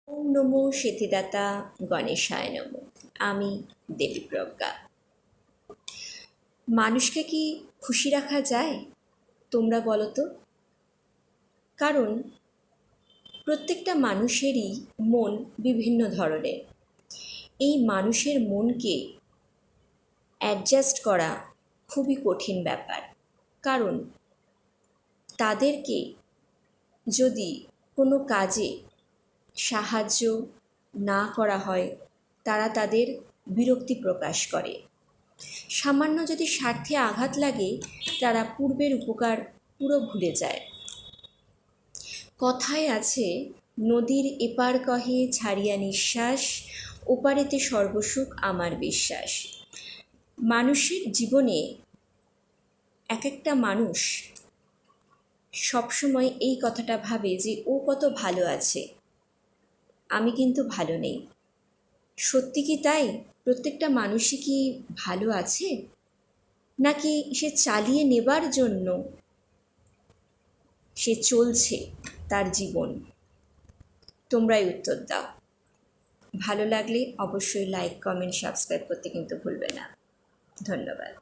ওম নমো সিদ্ধিদাতা গণেশায় নমো। আমি দেবী প্রজ্ঞা। মানুষকে কি খুশি রাখা যায় তোমরা বলো তো? কারণ প্রত্যেকটা মানুষেরই মন বিভিন্ন ধরনের। এই মানুষের মনকে অ্যাডজাস্ট করা খুবই কঠিন ব্যাপার। কারণ তাদেরকে যদি কোনো কাজে সাহায্য না করা হয় তারা তাদের বিরক্তি প্রকাশ করে। সামান্য যদি স্বার্থে আঘাত লাগে তারা পূর্বের উপকার পুরো ভুলে যায়। কথায় আছে, নদীর এপার কহে ছাড়িয়া নিঃশ্বাস, ওপারেতে সর্বসুখ আমার বিশ্বাস। মানুষের জীবনে এক একটা মানুষ সবসময় এই কথাটা ভাবে যে ও কত ভালো আছে, আমি কিন্তু ভালো নেই। সত্যি কি তাই? প্রত্যেকটা মানুষই কি ভালো আছে, নাকি সে চালিয়ে নেবার জন্য সে চলছে তার জীবন? তোমরাই উত্তর দাও। ভালো লাগলে অবশ্যই লাইক, কমেন্ট, সাবস্ক্রাইব করতে কিন্তু ভুলবে না। ধন্যবাদ।